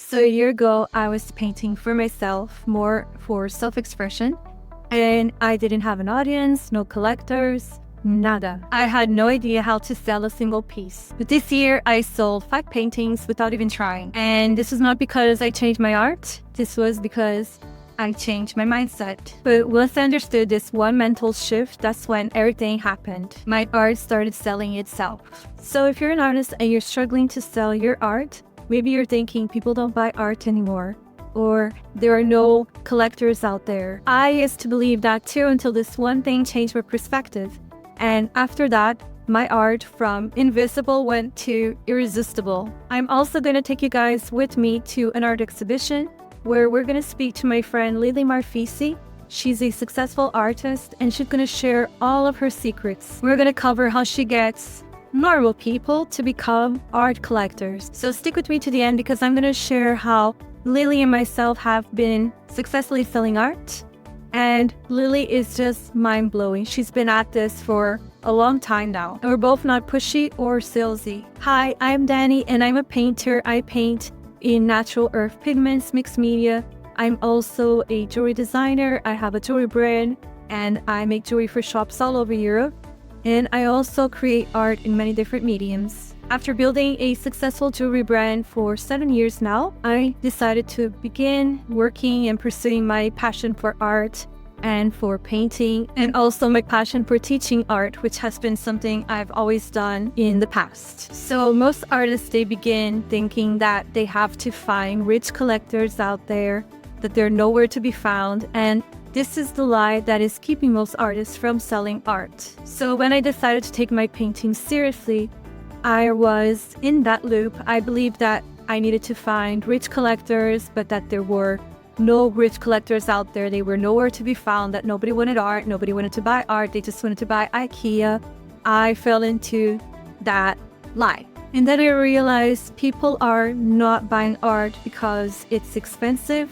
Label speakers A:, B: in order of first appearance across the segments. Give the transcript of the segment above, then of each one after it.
A: So a year ago, I was painting for myself, more for self-expression, and I didn't have an audience, no collectors, nada. I had no idea how to sell a single piece. But this year, I sold 5 paintings without even trying. And this was not because I changed my art. This was because I changed my mindset. But once I understood this one mental shift, that's when everything happened. My art started selling itself. So if you're an artist and you're struggling to sell your art, maybe you're thinking people don't buy art anymore, or there are no collectors out there. I used to believe that too until this one thing changed my perspective. And after that, my art from invisible went to irresistible. I'm also going to take you guys with me to an art exhibition where we're going to speak to my friend Lily Marfisi. She's a successful artist and she's going to share all of her secrets. We're going to cover how she gets normal people to become art collectors. So stick with me to the end because I'm going to share how Lily and myself have been successfully selling art. And Lily is just mind-blowing. She's been at this for a long time now. And we're both not pushy or salesy. Hi, I'm Danny and I'm a painter. I paint in natural earth pigments, mixed media. I'm also a jewelry designer. I have a jewelry brand and I make jewelry for shops all over Europe. And I also create art in many different mediums. After building a successful jewelry brand for 7 years now, I decided to begin working and pursuing my passion for art and for painting, and also my passion for teaching art, which has been something I've always done in the past. So most artists, they begin thinking that they have to find rich collectors out there, that they're nowhere to be found, and this is the lie that is keeping most artists from selling art. So when I decided to take my painting seriously, I was in that loop. I believed that I needed to find rich collectors, but that there were no rich collectors out there. They were nowhere to be found, that nobody wanted art, nobody wanted to buy art, they just wanted to buy IKEA. I fell into that lie. And then I realized people are not buying art because it's expensive.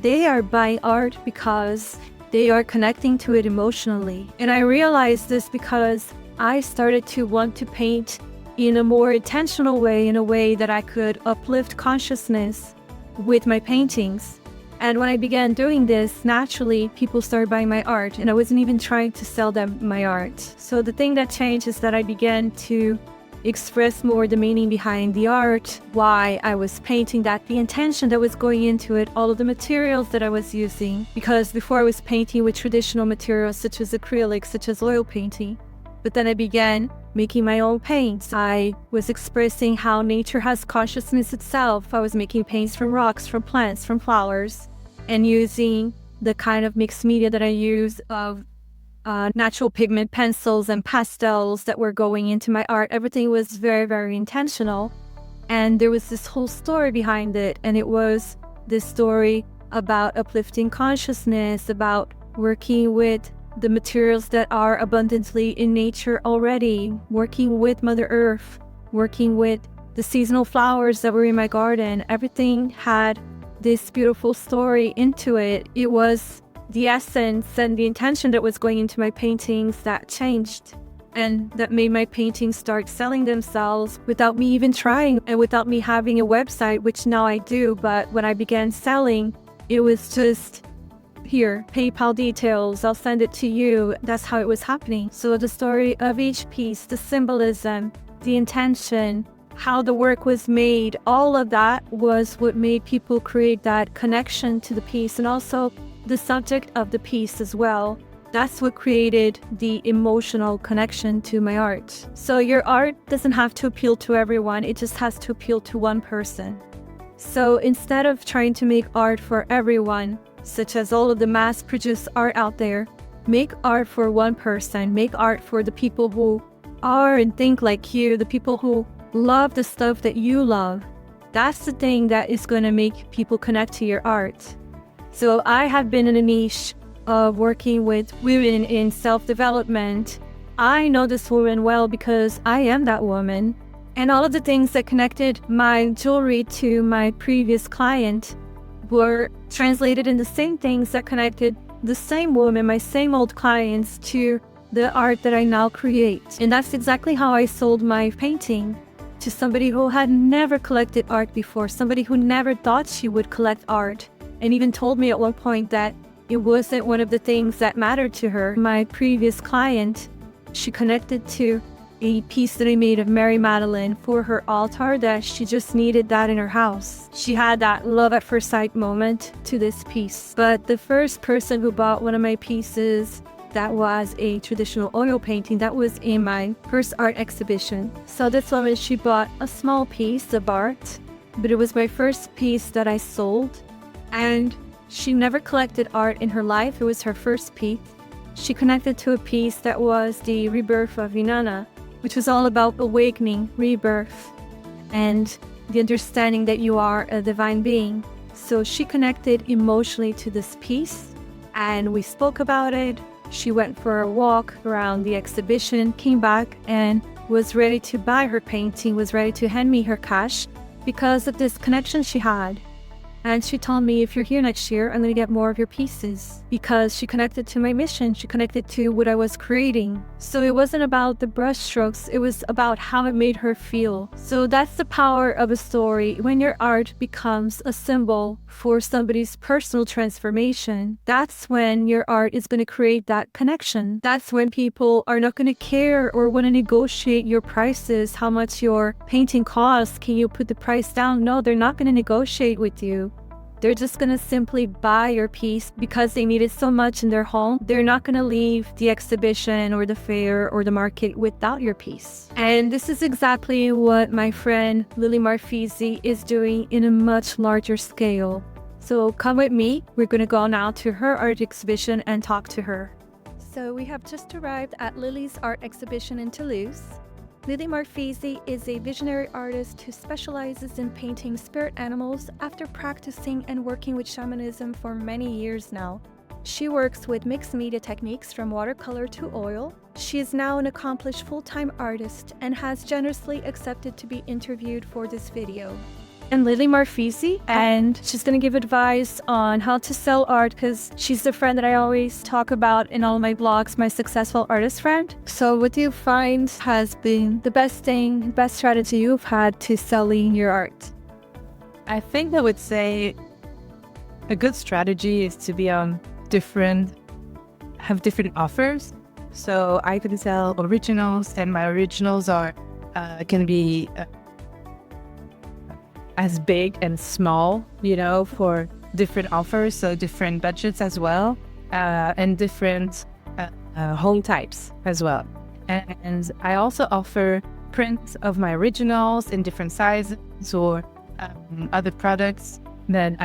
A: They are buying art because they are connecting to it emotionally. And I realized this because I started to want to paint in a more intentional way, in a way that I could uplift consciousness with my paintings. And when I began doing this, naturally, people started buying my art, and I wasn't even trying to sell them my art. So the thing that changed is that I began to express more the meaning behind the art, why I was painting that, the intention that was going into it, all of the materials that I was using. Because before I was painting with traditional materials such as acrylic, such as oil painting. But then I began making my own paints. I was expressing how nature has consciousness itself. I was making paints from rocks, from plants, from flowers, and using the kind of mixed media that I use of natural pigment pencils and pastels that were going into my art. Everything was very, very intentional. And there was this whole story behind it. And it was this story about uplifting consciousness, about working with the materials that are abundantly in nature already, working with Mother Earth, working with the seasonal flowers that were in my garden. Everything had this beautiful story into it. It was the essence and the intention that was going into my paintings that changed, and that made my paintings start selling themselves without me even trying and without me having a website, which now I do. But when I began selling, it was just, here, PayPal details, I'll send it to you. That's how it was happening. So the story of each piece, the symbolism, the intention, how the work was made, all of that was what made people create that connection to the piece, and also the subject of the piece as well. That's what created the emotional connection to my art. So your art doesn't have to appeal to everyone, it just has to appeal to one person. So instead of trying to make art for everyone, such as all of the mass-produced art out there, make art for one person. Make art for the people who are and think like you, the people who love the stuff that you love. That's the thing that is going to make people connect to your art. So I have been in a niche of working with women in self-development. I know this woman well because I am that woman. And all of the things that connected my jewelry to my previous client were translated in the same things that connected the same woman, my same old clients, to the art that I now create. And that's exactly how I sold my painting. to somebody who had never collected art before, somebody who never thought she would collect art, and even told me at one point that it wasn't one of the things that mattered to her. My previous client, she connected to a piece that I made of Mary Magdalene for her altar, that she just needed that in her house. She had that love at first sight moment to this piece. But the first person who bought one of my pieces, that was a traditional oil painting that was in my first art exhibition. So this woman, she bought a small piece of art, but it was my first piece that I sold. And she never collected art in her life. It was her first piece. She connected to a piece that was the rebirth of Inanna, which was all about awakening, rebirth, and the understanding that you are a divine being. So she connected emotionally to this piece, and we spoke about it. She went for a walk around the exhibition, came back, and was ready to buy her painting, was ready to hand me her cash because of this connection she had. And she told me, if you're here next year, I'm going to get more of your pieces, because she connected to my mission. She connected to what I was creating. So it wasn't about the brush strokes. It was about how it made her feel. So that's the power of a story. When your art becomes a symbol for somebody's personal transformation, that's when your art is going to create that connection. That's when people are not going to care or want to negotiate your prices, how much your painting costs. Can you put the price down? No, they're not going to negotiate with you. They're just going to simply buy your piece because they need it so much in their home. They're not going to leave the exhibition or the fair or the market without your piece. And this is exactly what my friend Lily Marfisi is doing in a much larger scale. So come with me. We're going to go now to her art exhibition and talk to her. So we have just arrived at Lily's art exhibition in Toulouse. Lily Marfisi is a visionary artist who specializes in painting spirit animals after practicing and working with shamanism for many years now. She works with mixed media techniques from watercolor to oil. She is now an accomplished full-time artist and has generously accepted to be interviewed for this video. And Lily Marfisi, and she's going to give advice on how to sell art, because she's the friend that I always talk about in all my blogs, my successful artist friend. So what do you find has been the best thing, best strategy you've had to selling your art?
B: I think I would say a good strategy is to be on have different offers. So I can sell originals, and my originals are can be as big and small, for different offers, so different budgets as well, and different home types as well. And I also offer prints of my originals in different sizes, or other products that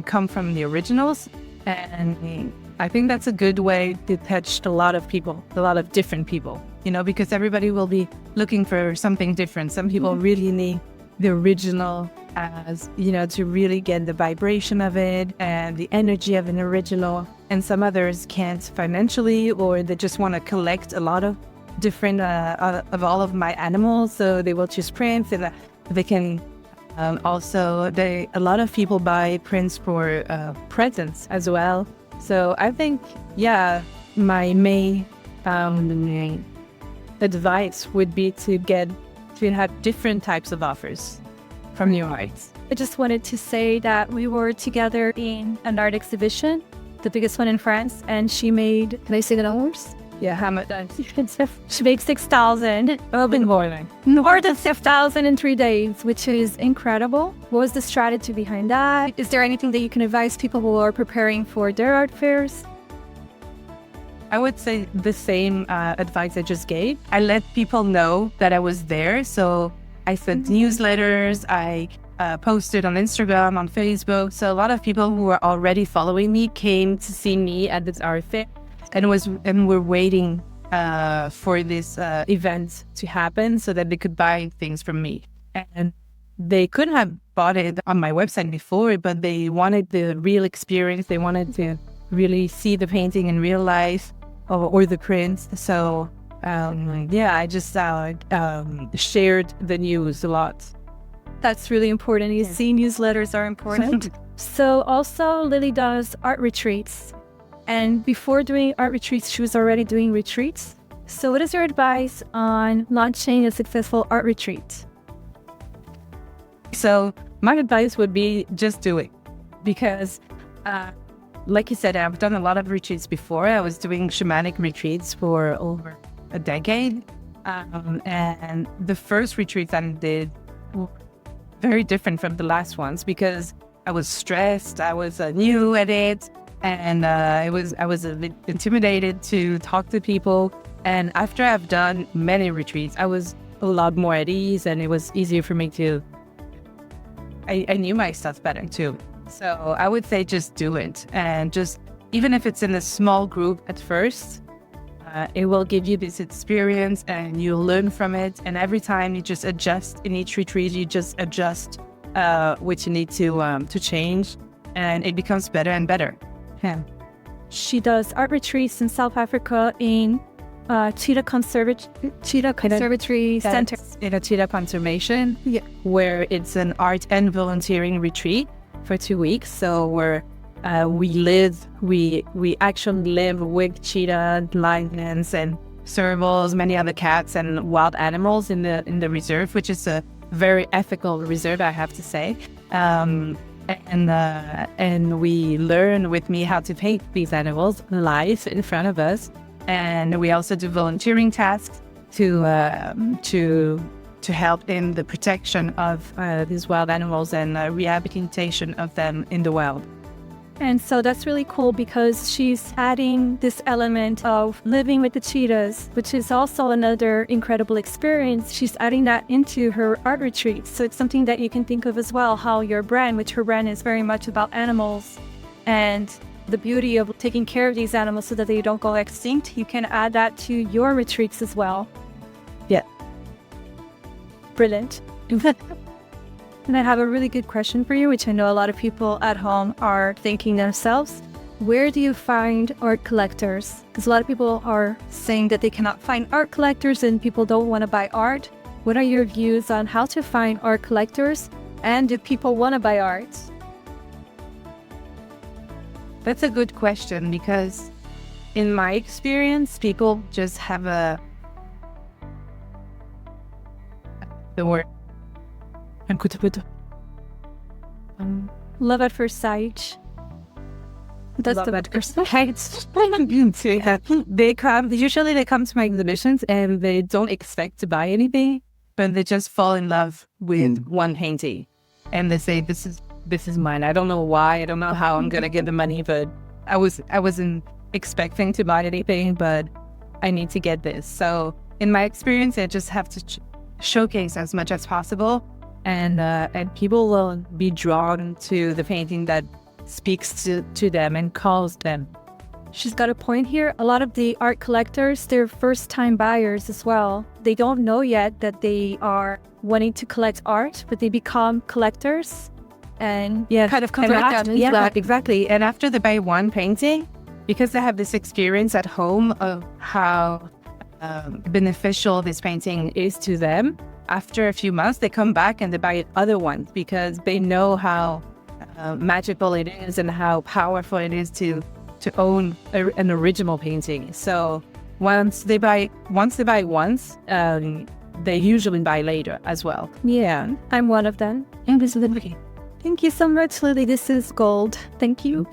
B: come from the originals. And I think that's a good way to touch a lot of people, a lot of different people, because everybody will be looking for something different. Some people really need the original as, to really get the vibration of it and the energy of an original. And some others can't financially, or they just want to collect a lot of different, of all of my animals. So they will choose prints, and they can a lot of people buy prints for presents as well. So I think, my main advice would be to have different types of offers from your arts.
A: I just wanted to say that we were together in an art exhibition, the biggest one in France, and she made, can I say the numbers?
B: Yeah, how much?
A: She made 6,000.
B: More
A: than 6,000 in 3 days, which is incredible. What was the strategy behind that? Is there anything that you can advise people who are preparing for their art fairs?
B: I would say the same advice I just gave. I let people know that I was there. So I sent newsletters, I posted on Instagram, on Facebook. So a lot of people who were already following me came to see me at this art fair, and were waiting for this event to happen so that they could buy things from me. And they couldn't have bought it on my website before, but they wanted the real experience. They wanted to really see the painting in real life, or the prints. So I just shared the news a lot.
A: That's really important. You see, newsletters are important. So also Lily does art retreats. And before doing art retreats, she was already doing retreats. So what is your advice on launching a successful art retreat?
B: So my advice would be just do it, because like you said, I've done a lot of retreats before. I was doing shamanic retreats for over a decade. And the first retreats I did were very different from the last ones because I was stressed. I was new at it, and I was a bit intimidated to talk to people. And after I've done many retreats, I was a lot more at ease, and it was easier for me to. I knew my stuff better too. So I would say just do it, and just even if it's in a small group at first. It will give you this experience and you'll learn from it. And every time you just adjust in each retreat, you just adjust what you need to change, and it becomes better and better. Yeah.
A: She does art retreats in South Africa in Cheetah Conservatory Center.
B: In a cheetah conservation, where it's an art and volunteering retreat for 2 weeks. So we actually live with cheetah, lions, and servals, many other cats and wild animals in the reserve, which is a very ethical reserve, I have to say. And we learn with me how to paint these animals live in front of us. And we also do volunteering tasks to help in the protection of these wild animals and rehabilitation of them in the wild.
A: And so that's really cool because she's adding this element of living with the cheetahs, which is also another incredible experience. She's adding that into her art retreats. So it's something that you can think of as well, how your brand, which her brand is very much about animals and the beauty of taking care of these animals so that they don't go extinct. You can add that to your retreats as well.
B: Yeah.
A: Brilliant. And I have a really good question for you, which I know a lot of people at home are thinking themselves. Where do you find art collectors? Because a lot of people are saying that they cannot find art collectors and people don't want to buy art. What are your views on how to find art collectors? And do people want to buy art?
B: That's a good question because in my experience, people just have the word.
A: Love at first sight. That's
B: Love
A: the
B: at first sight. They come to my exhibitions and they don't expect to buy anything, but they just fall in love with one painting, and they say, "This is mine." I don't know why. I don't know how I'm gonna get the money, but I wasn't expecting to buy anything, but I need to get this. So in my experience, I just have to showcase as much as possible. And people will be drawn to the painting that speaks to them and calls them.
A: She's got a point here. A lot of the art collectors, they're first-time buyers as well. They don't know yet that they are wanting to collect art, but they become collectors and kind of convert them.
B: Yeah, exactly. And after they buy one painting, because they have this experience at home of how beneficial this painting is to them, after a few months, they come back and they buy other ones because they know how magical it is and how powerful it is to own an original painting. So once they buy once, they usually buy later as well.
A: Yeah, I'm one of them. Thank you so much, Lily. This is gold. Thank you.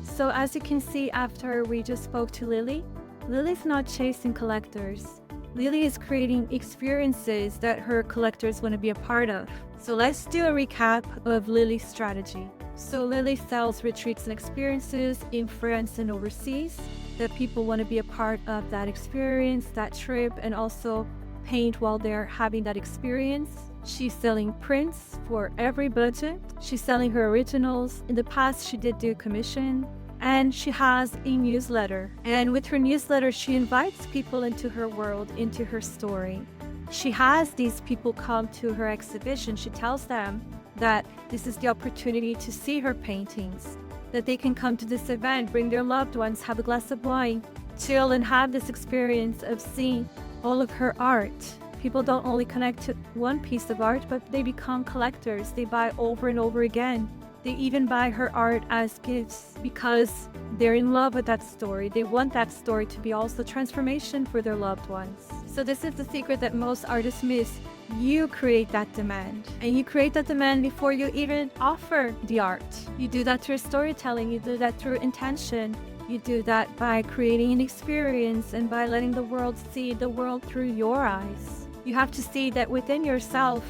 A: So as you can see, after we just spoke to Lily, Lily's not chasing collectors. Lily is creating experiences that her collectors want to be a part of. So let's do a recap of Lily's strategy. So Lily sells retreats and experiences in France and overseas that people want to be a part of that experience, that trip, and also paint while they're having that experience. She's selling prints for every budget. She's selling her originals. In the past, she did do commission. And she has a newsletter. And with her newsletter, she invites people into her world, into her story. She has these people come to her exhibition. She tells them that this is the opportunity to see her paintings, that they can come to this event, bring their loved ones, have a glass of wine, chill, and have this experience of seeing all of her art. People don't only connect to one piece of art, but they become collectors. They buy over and over again. They even buy her art as gifts because They're in love with that story. They want that story to be also transformation for their loved ones. So this is the secret that most artists miss. You create that demand, and you create that demand before you even offer the art. You do that through storytelling. You do that through intention. You do that by creating an experience and by letting the world see the world through your eyes. You have to see that within yourself,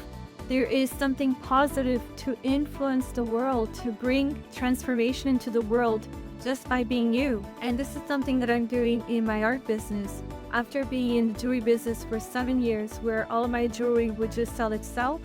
A: there is something positive to influence the world, to bring transformation into the world just by being you. And this is something that I'm doing in my art business. After being in the jewelry business for 7 years, where all of my jewelry would just sell itself,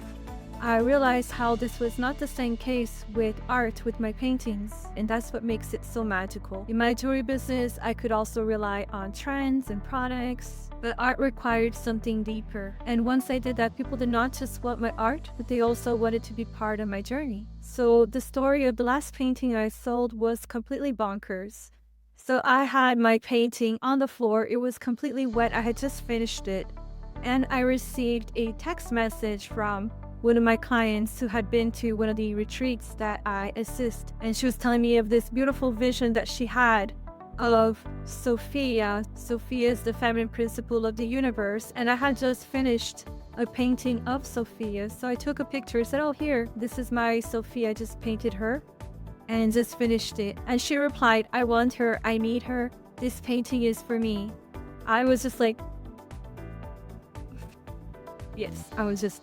A: I realized how this was not the same case with art, with my paintings, and that's what makes it so magical. In my jewelry business, I could also rely on trends and products, but art required something deeper. And once I did that, people did not just want my art, but they also wanted to be part of my journey. So the story of the last painting I sold was completely bonkers. So I had my painting on the floor. It was completely wet. I had just finished it. And I received a text message from one of my clients who had been to one of the retreats that I assist. And she was telling me of this beautiful vision that she had of Sophia. Sophia is the feminine principle of the universe. And I had just finished a painting of Sophia. So I took a picture and said, oh, here, this is my Sophia. I just painted her and just finished it. And she replied, I want her. I need her. This painting is for me. I was just like, yes, I just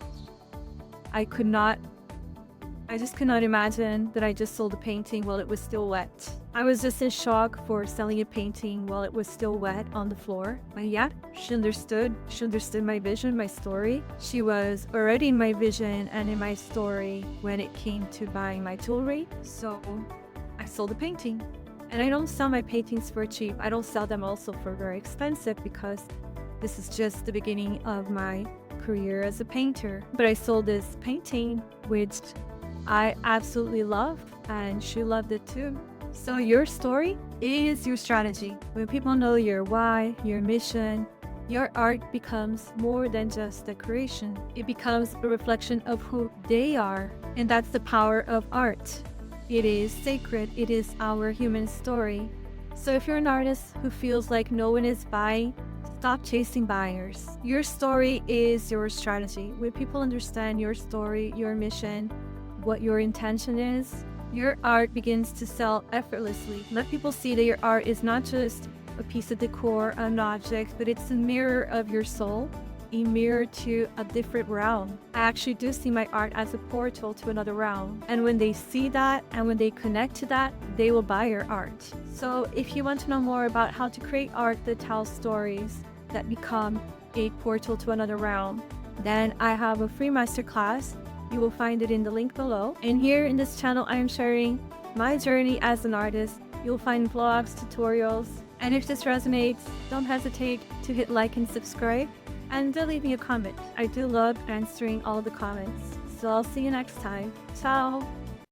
A: could not imagine that I just sold a painting while it was still wet. I was just in shock for selling a painting while it was still wet on the floor. But yeah, she understood my vision, my story. She was already in my vision and in my story when it came to buying my jewelry. So I sold a painting. And I don't sell my paintings for cheap. I don't sell them also for very expensive because this is just the beginning of my career as a painter. But I sold this painting, which I absolutely loved, and she loved it too. So your story is your strategy. When people know your why, your mission, your art becomes more than just decoration. It becomes a reflection of who they are, and that's the power of art. It is sacred. It is our human story. So if you're an artist who feels like no one is buying, stop chasing buyers. Your story is your strategy. When people understand your story, your mission, what your intention is, your art begins to sell effortlessly. Let people see that your art is not just a piece of decor, an object, but it's a mirror of your soul, a mirror to a different realm. I actually do see my art as a portal to another realm. And when they see that and when they connect to that, they will buy your art. So if you want to know more about how to create art that tells stories that become a portal to another realm, then I have a free masterclass. You will find it in the link below. And here in this channel, I am sharing my journey as an artist. You'll find vlogs, tutorials. And if this resonates, don't hesitate to hit like and subscribe. And leave me a comment. I do love answering all the comments. So I'll see you next time. Ciao!